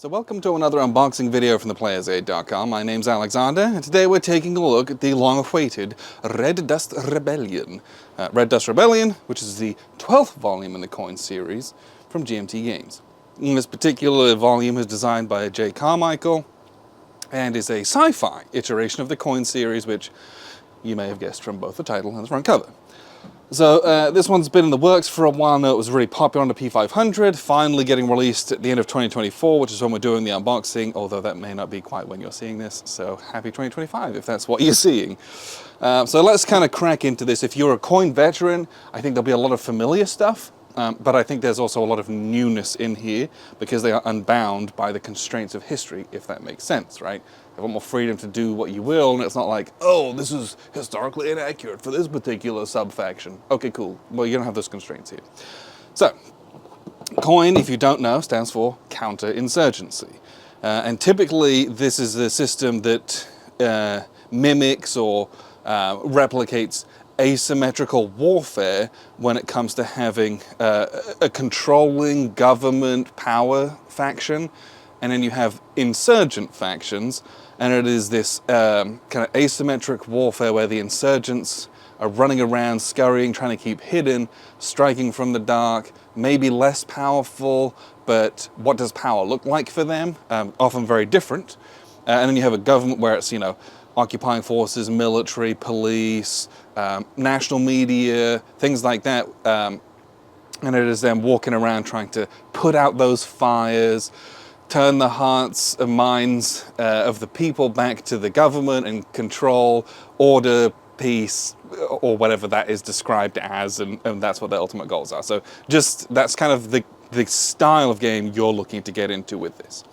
So welcome to another unboxing video from theplayersaid.com. My name's Alexander, and today we're taking a look at the long-awaited Red Dust Rebellion. Red Dust Rebellion, which is the 12th volume in the coin series from GMT Games. And this particular volume is designed by J. Carmichael and is a sci-fi iteration of the coin series, which you may have guessed from both the title and the front cover. So this one's been in the works for a while now. It was really popular on the P500, finally getting released at the end of 2024, which is when we're doing the unboxing, although that may not be quite when you're seeing this, so happy 2025 if that's what you're seeing. So let's kind of crack into this. If you're a coin veteran, I think there'll be a lot of familiar stuff, but I think there's also a lot of newness in here because they are unbound by the constraints of history, if that makes sense, right? You have more freedom to do what you will, and it's not like, oh, this is historically inaccurate for this particular sub-faction. Okay, cool. Well, you don't have those constraints here. So, coin, if you don't know, stands for counterinsurgency. And typically, this is the system that mimics or replicates asymmetrical warfare when it comes to having a controlling government power faction, and then you have insurgent factions, and it is this kind of asymmetric warfare where the insurgents are running around, scurrying, trying to keep hidden, striking from the dark, maybe less powerful, but what does power look like for them? Often very different. And then you have a government where it's, you know, occupying forces, military, police, national media, things like that. And it is them walking around trying to put out those fires, turn the hearts and minds of the people back to the government and control, order, peace, or whatever that is described as, and that's what their ultimate goals are. So just, that's kind of the style of game you're looking to get into with this.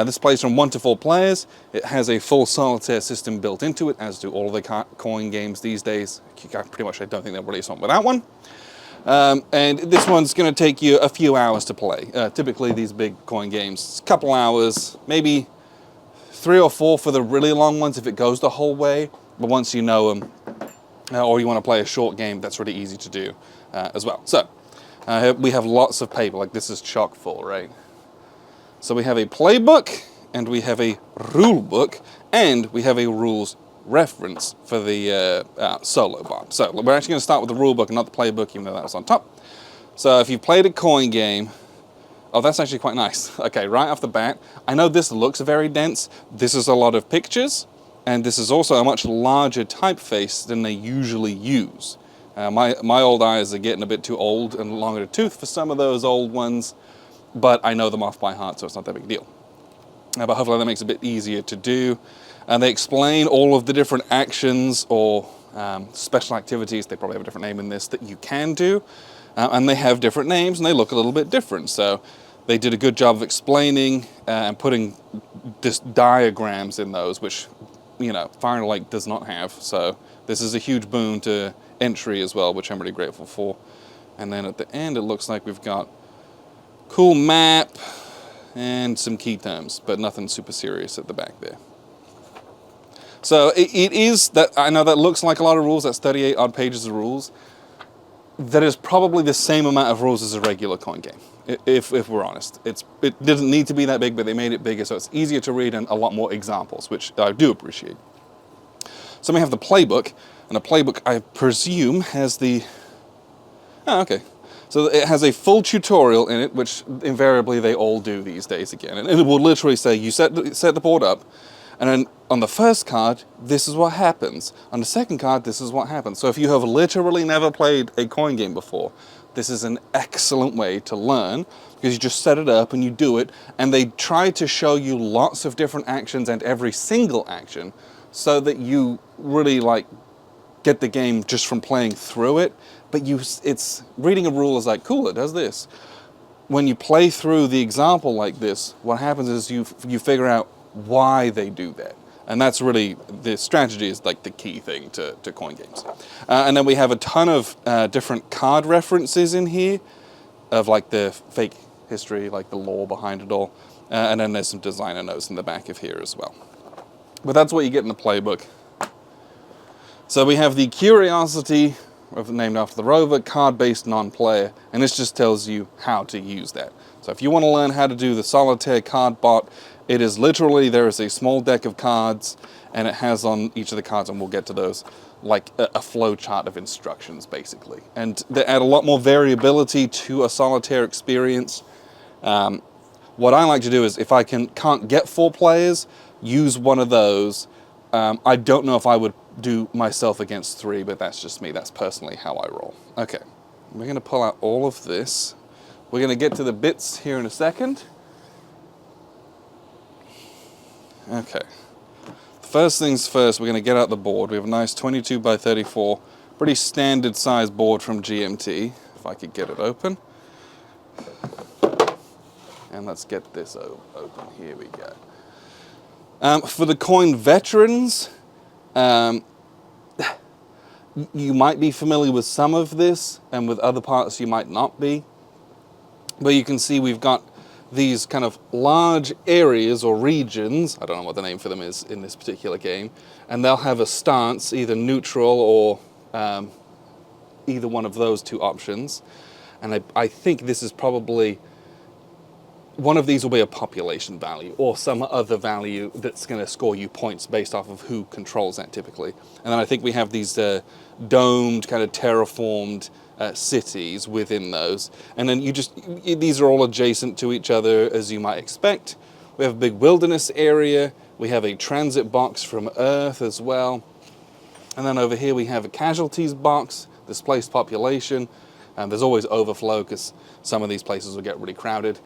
This plays from 1 to 4 players. It has a full solitaire system built into it, as do all of the coin games these days. Pretty much I don't think they'll release one without one. And this one's going to take you a few hours to play. Typically these big coin games, a couple hours, maybe 3 or 4 for the really long ones if it goes the whole way. But once you know them, or you want to play a short game, that's really easy to do as well. So we have lots of paper, like this is chock full, right? So we have a playbook, and we have a rule book, and we have a rules reference for the solo bar. So we're actually going to start with the rule book and not the playbook, even though that was on top. So if you've played a coin game, oh, that's actually quite nice. Okay, right off the bat, I know this looks very dense. This is a lot of pictures, and this is also a much larger typeface than they usually use. My old eyes are getting a bit too old and longer to tooth for some of those old ones, but I know them off by heart, so it's not that big a deal. But hopefully that makes it a bit easier to do. And they explain all of the different actions or special activities, they probably have a different name in this, that you can do. And they have different names, and they look a little bit different. So they did a good job of explaining and putting diagrams in those, which, you know, Fire & Lake does not have. So this is a huge boon to entry as well, which I'm really grateful for. And then at the end, it looks like we've got cool map and some key terms, but nothing super serious at the back there. So it is that, I know that looks like a lot of rules, that's 38 odd pages of rules. That is probably the same amount of rules as a regular coin game, if we're honest. It doesn't need to be that big, but they made it bigger so it's easier to read and a lot more examples, which I do appreciate. So we have the playbook, and the playbook, I presume, has the, oh, okay. So it has a full tutorial in it, which invariably they all do these days again. And it will literally say, you set the board up, and then on the first card, this is what happens. On the second card, this is what happens. So if you have literally never played a coin game before, this is an excellent way to learn, because you just set it up and you do it, and they try to show you lots of different actions and every single action, so that you really like get the game just from playing through it. But it's reading a rule is like, cool, it does this. When you play through the example like this, what happens is you figure out why they do that. And that's really, the strategy is like the key thing to coin games. And then we have a ton of different card references in here of like the fake history, like the lore behind it all. And then there's some designer notes in the back of here as well. But that's what you get in the playbook. So we have the Curiosity, named after the rover, card-based non-player, and this just tells you how to use that. So if you want to learn how to do the Solitaire card bot, it is literally, there is a small deck of cards, and it has on each of the cards, and we'll get to those, like a flow chart of instructions, basically. And they add a lot more variability to a Solitaire experience. What I like to do is, if I can't get 4 players, use one of those. I don't know if I would do myself against 3, but that's just me. That's personally how I roll. Okay, we're going to pull out all of this. We're going to get to the bits here in a second. Okay. First things first, we're going to get out the board. We have a nice 22 by 34, pretty standard size board from GMT. If I could get it open. And let's get this open. Here we go. For the coin veterans, you might be familiar with some of this, and with other parts you might not be. But you can see we've got these kind of large areas or regions, I don't know what the name for them is in this particular game, and they'll have a stance, either neutral or either one of those 2 options. And I think this is probably, one of these will be a population value or some other value that's going to score you points based off of who controls that typically. And then I think we have these domed, kind of terraformed cities within those. And then these are all adjacent to each other, as you might expect. We have a big wilderness area. We have a transit box from Earth as well. And then over here we have a casualties box, displaced population. And there's always overflow because some of these places will get really crowded.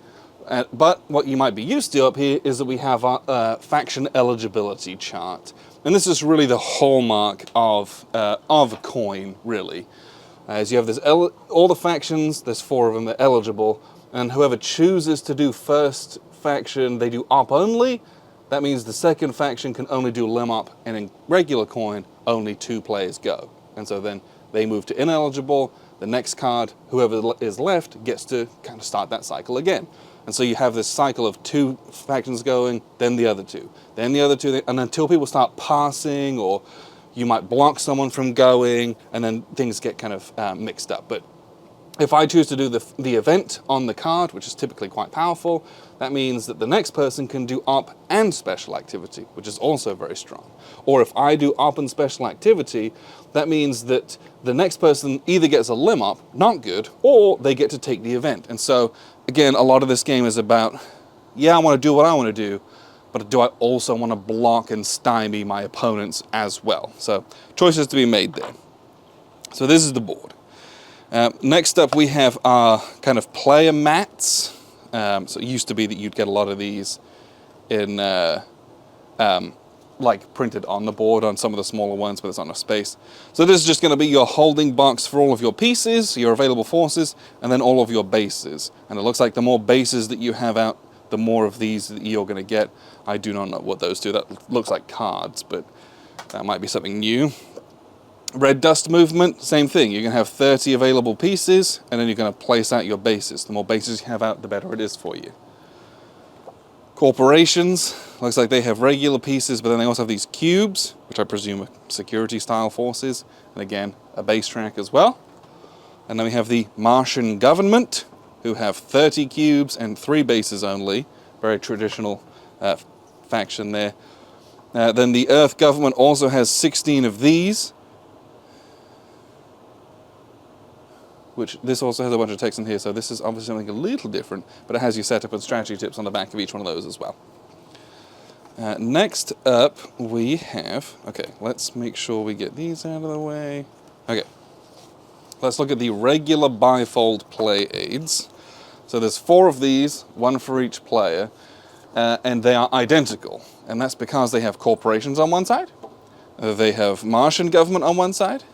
But what you might be used to up here is that we have our faction eligibility chart. And this is really the hallmark of a coin, really. As you have this, all the factions, there's 4 of them, they're eligible, and whoever chooses to do first faction, they do op only. That means the second faction can only do lim op, and in regular coin, only 2 players go. And so then they move to ineligible. The next card, whoever is left, gets to kind of start that cycle again. And so you have this cycle of 2 factions going, then the other 2, then the other 2, and until people start passing, or you might block someone from going, and then things get kind of mixed up. But if I choose to do the event on the card, which is typically quite powerful, that means that the next person can do op and special activity, which is also very strong. Or if I do op and special activity, that means that the next person either gets a lim op, not good, or they get to take the event. And so, again, a lot of this game is about, yeah, I want to do what I want to do, but do I also want to block and stymie my opponents as well? So, choices to be made there. So this is the board. Next up, we have our kind of player mats. So it used to be that you'd get a lot of these in, like printed on the board on some of the smaller ones, but it's on a space. So this is just going to be your holding box for all of your pieces, your available forces, and then all of your bases. And it looks like the more bases that you have out, the more of these that you're going to get. I do not know what those do. That looks like cards, but that might be something new. Red dust movement, same thing. You're going to have 30 available pieces, and then you're going to place out your bases. The more bases you have out, the better it is for you. Corporations, looks like they have regular pieces, but then they also have these cubes, which I presume are security-style forces, and again, a base track as well. And then we have the Martian government, who have 30 cubes and 3 bases only. Very traditional faction there. Then the Earth government also has 16 of these, which this also has a bunch of text in here, so this is obviously something a little different, but it has your setup and strategy tips on the back of each one of those as well. Next up, we have, okay, let's make sure we get these out of the way. Okay, let's look at the regular bifold play aids. So there's 4 of these, 1 for each player, and they are identical. And that's because they have corporations on one side, they have Martian government on one side,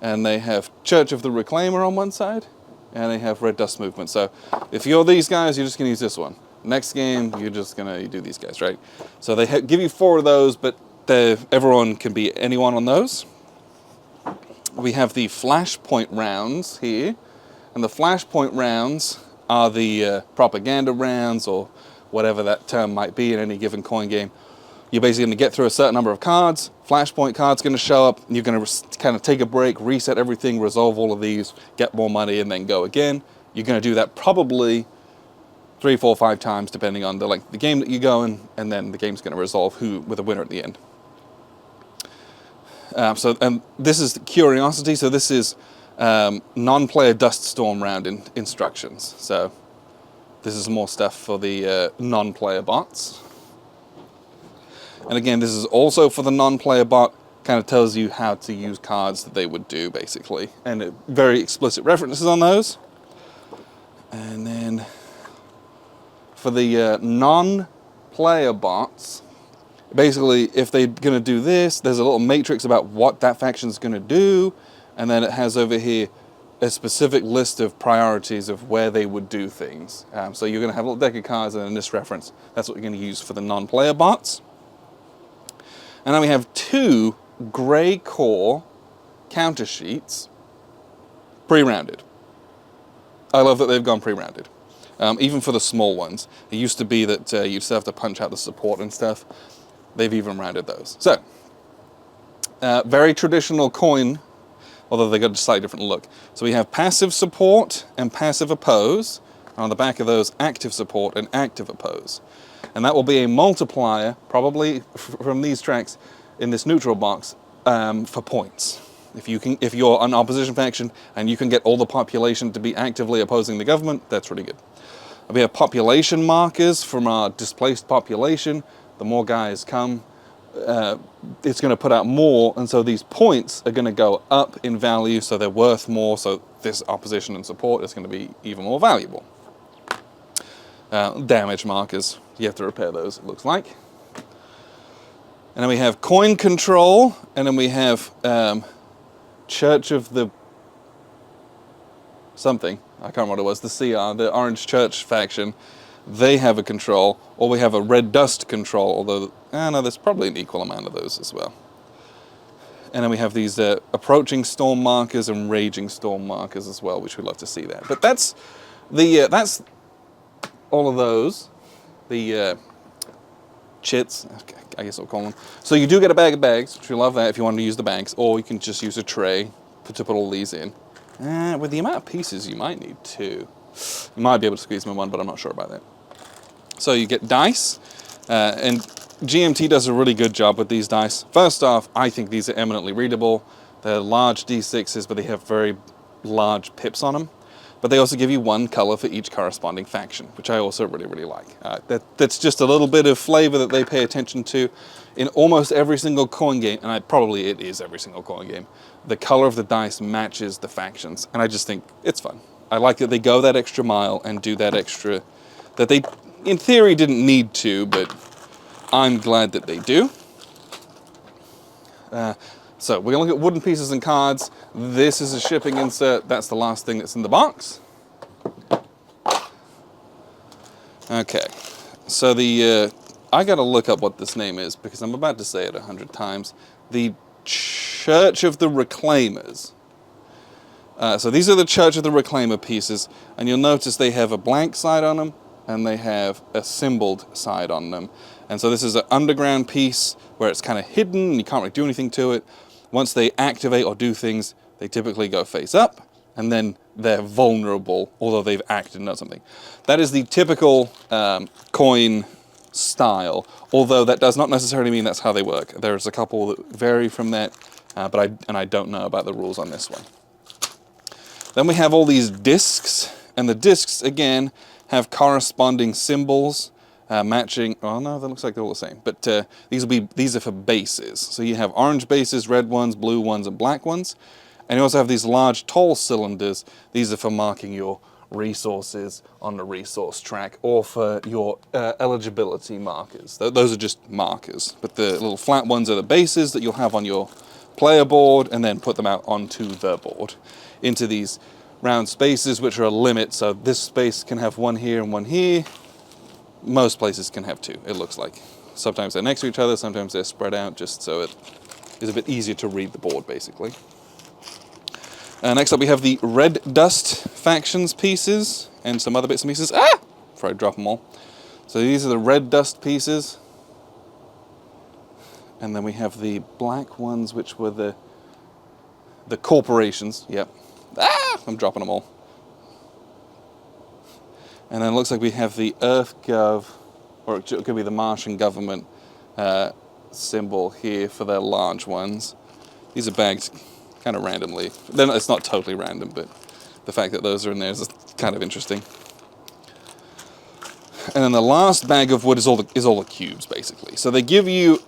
and they have Church of the Reclaimer on one side, and they have Red Dust Movement. So if you're these guys, you're just going to use this one. Next game, you're just going to do these guys, right? So they give you 4 of those, but everyone can be anyone on those. We have the flashpoint rounds here, and the flashpoint rounds are the propaganda rounds, or whatever that term might be in any given coin game. You're basically going to get through a certain number of cards, flashpoint card's going to show up, and you're going to kind of take a break, reset everything, resolve all of these, get more money, and then go again. You're going to do that probably 3, 4, 5 times, depending on the length of the game that you go in, and then the game's going to resolve who with a winner at the end. And this is Curiosity. So this is non-player Dust Storm round instructions. So this is more stuff for the non-player bots. And again, this is also for the non-player bot. Kind of tells you how to use cards that they would do, basically, and very explicit references on those. And then for the non-player bots, basically, if they're going to do this, there's a little matrix about what that faction's going to do, and then it has over here a specific list of priorities of where they would do things. So you're going to have a little deck of cards, and in this reference, that's what you're going to use for the non-player bots. And then we have 2 gray core counter sheets, pre-rounded. I love that they've gone pre-rounded. Even for the small ones. It used to be that you'd still have to punch out the support and stuff. They've even rounded those. So, very traditional coin, although they got a slightly different look. So we have passive support and passive oppose. And on the back of those, active support and active oppose. And that will be a multiplier, probably from these tracks in this neutral box, for points. If you're an opposition faction and you can get all the population to be actively opposing the government, that's really good. We have population markers from our displaced population. The more guys come, it's going to put out more, and so these points are going to go up in value, so they're worth more, so this opposition and support is going to be even more valuable. Damage markers, you have to repair those, it looks like. And then we have coin control, and then we have Church of the something, I can't remember what it was, the CR, the Orange Church faction, they have a control, or we have a red dust control, although, no, there's probably an equal amount of those as well. And then we have these approaching storm markers and raging storm markers as well, which we'd love to see that. But that's that's all of those, the chits, I guess I'll call them. So you do get a bag of bags, which we love that if you want to use the bags, or you can just use a tray to put all these in. With the amount of pieces, you might need 2. You might be able to squeeze them in 1, but I'm not sure about that. So you get dice, and GMT does a really good job with these dice. First off, I think these are eminently readable. They're large D6s, but they have very large pips on them. But they also give you 1 color for each corresponding faction, which I also really, really like. That's just a little bit of flavor that they pay attention to. In almost every single coin game, and it is every single coin game, the color of the dice matches the factions, and I just think it's fun. I like that they go that extra mile and do that extra, that they, in theory, didn't need to, but I'm glad that they do. So we're going to look at wooden pieces and cards. This is a shipping insert. That's the last thing that's in the box. Okay, so I got to look up what this name is because I'm about to say it 100 times. The Church of the Reclaimers. So these are the Church of the Reclaimer pieces, and you'll notice they have a blank side on them and they have a symboled side on them. And so this is an underground piece where it's kind of hidden and you can't really do anything to it. Once they activate or do things, they typically go face up, and then they're vulnerable, although they've acted and done something. That is the typical coin style, although that does not necessarily mean that's how they work. There's a couple that vary from that, but I don't know about the rules on this one. Then we have all these discs, and the discs, again, have corresponding symbols, matching, oh no, that looks like they're all the same, but these are for bases. So you have orange bases, red ones, blue ones, and black ones. And you also have these large tall cylinders. These are for marking your resources on the resource track, or for your eligibility markers. Those are just markers, but the little flat ones are the bases that you'll have on your player board, and then put them out onto the board into these round spaces, which are a limit. So this space can have 1 here and 1 here. Most places can have 2, it looks like. Sometimes they're next to each other, sometimes they're spread out, just so it is a bit easier to read the board, basically. Next up we have the Red Dust Factions pieces, and some other bits and pieces. Before I drop them all. So these are the Red Dust pieces. And then we have the black ones, which were the corporations. Yep. I'm dropping them all. And then it looks like we have the Earth Gov, or it could be the Martian government symbol here for their large ones. These are bagged kind of randomly. Then it's not totally random, but the fact that those are in there is kind of interesting. And then the last bag of wood is all the cubes, basically. So they give you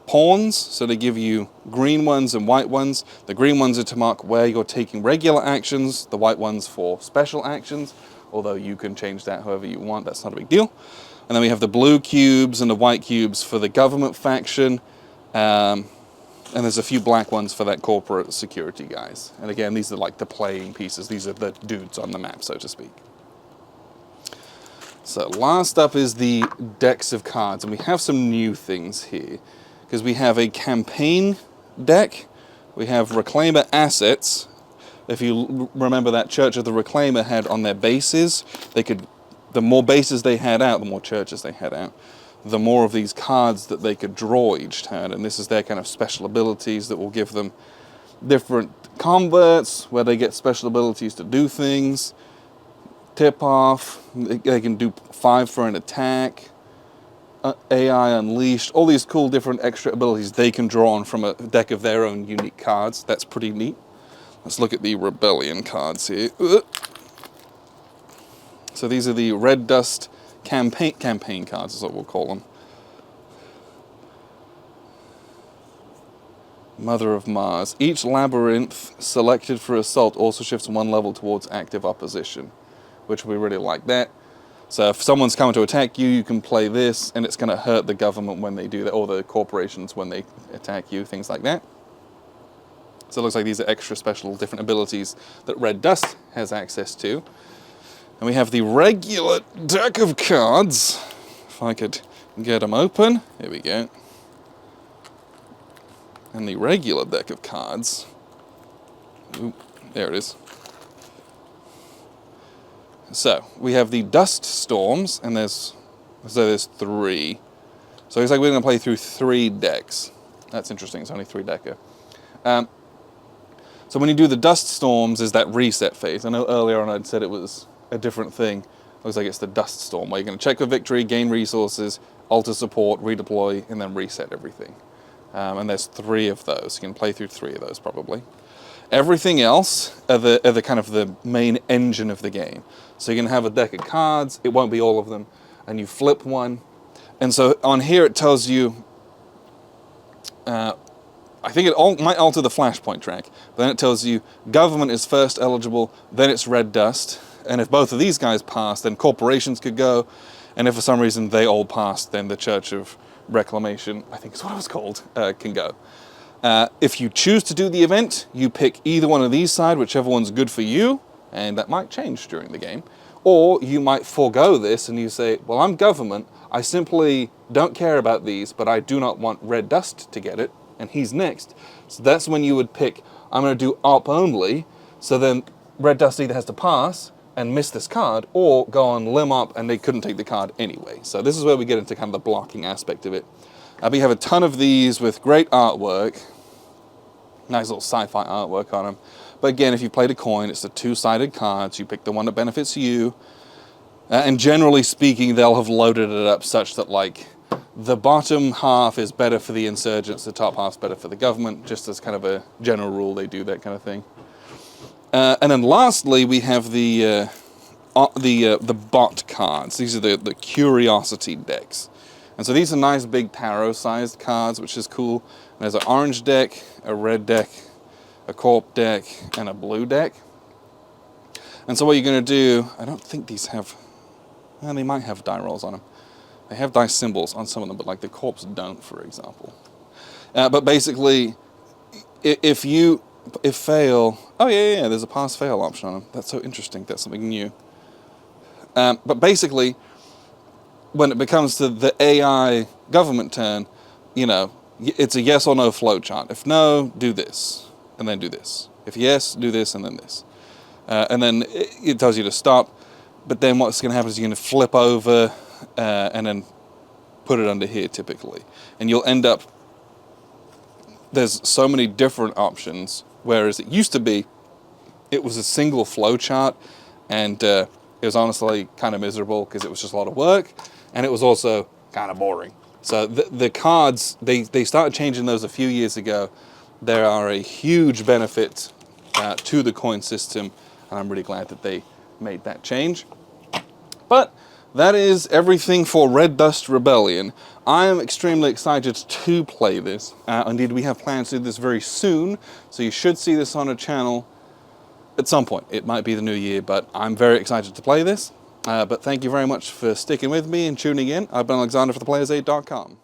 pawns, so they give you green ones and white ones. The green ones are to mark where you're taking regular actions, the white ones for special actions, although you can change that however you want, that's not a big deal. And then we have the blue cubes and the white cubes for the government faction, and there's a few black ones for that corporate security guys. And again, these are like the playing pieces, these are the dudes on the map, so to speak. So last up is the decks of cards, and we have some new things here, because we have a campaign deck, we have Reclaimer assets. If you remember that Church of the Reclaimer had on their bases, the more bases they had out, the more churches they had out, the more of these cards that they could draw each turn, and this is their kind of special abilities that will give them different converts, where they get special abilities to do things, tip off, they can do 5 for an attack, AI Unleashed, all these cool different extra abilities they can draw on from a deck of their own unique cards. That's pretty neat. Let's look at the Rebellion cards here. So these are the Red Dust campaign cards, is what we'll call them. Mother of Mars. Each labyrinth selected for assault also shifts 1 level towards active opposition, which we really like that. So if someone's coming to attack you, you can play this, and it's going to hurt the government when they do that, or the corporations when they attack you, things like that. So it looks like these are extra special different abilities that Red Dust has access to. And we have the regular deck of cards. If I could get them open. Here we go. And the regular deck of cards. Ooh, there it is. So we have the Dust Storms, and there's 3. So it's like we're going to play through 3 decks. That's interesting. It's only 3 decker. So when you do the Dust Storms, is that reset phase. I know earlier on I'd said it was a different thing. Looks like it's the Dust Storm, where you're going to check for victory, gain resources, alter support, redeploy, and then reset everything. And there's 3 of those. You can play through 3 of those probably. Everything else are the kind of the main engine of the game. So you can have a deck of cards, it won't be all of them, and you flip one. And so on here it tells you, I think it might alter the flashpoint track, but then it tells you government is first eligible, then it's Red Dust, and if both of these guys pass, then corporations could go, and if for some reason they all pass, then the Church of Reclamation, I think is what it was called, can go. If you choose to do the event, you pick either one of these side, whichever one's good for you, and that might change during the game. Or you might forego this and you say, well, I'm government, I simply don't care about these, but I do not want Red Dust to get it, and he's next. So that's when you would pick, I'm going to do op only, so then Red Dust either has to pass and miss this card, or go on limb op and they couldn't take the card anyway. So this is where we get into kind of the blocking aspect of it. We have a ton of these with great artwork, nice little sci-fi artwork on them. But again, if you played a coin, it's the 2-sided cards. You pick the one that benefits you. And generally speaking, they'll have loaded it up such that, like, the bottom half is better for the insurgents, the top half's better for the government. Just as kind of a general rule, they do that kind of thing. And then lastly, we have the bot cards. These are the curiosity decks. And so these are nice big tarot-sized cards, which is cool. And there's an orange deck, a red deck, a corp deck, and a blue deck. And so what you're going to do, I don't think these have, well, they might have die rolls on them. They have die symbols on some of them, but like the corps don't, for example. But basically, if fail, oh yeah, there's a pass-fail option on them. That's so interesting, that's something new. But basically, when it becomes to the AI government turn, you know, it's a yes or no flowchart. If no, do this, and then do this. If yes, do this, and then this. And then it tells you to stop, but then what's going to happen is you're going to flip over and then put it under here, typically. And you'll end up, there's so many different options, whereas it used to be, it was a single flowchart, and It was honestly kind of miserable because it was just a lot of work, and it was also kind of boring. So the cards, they started changing those a few years ago. There are a huge benefit to the coin system, and I'm really glad that they made that change. But that is everything for Red Dust Rebellion. I am extremely excited to play this. Indeed, we have plans to do this very soon, so you should see this on a channel at some point. It might be the new year, but I'm very excited to play this. But thank you very much for sticking with me and tuning in. I've been Alexander for theplayersaid.com.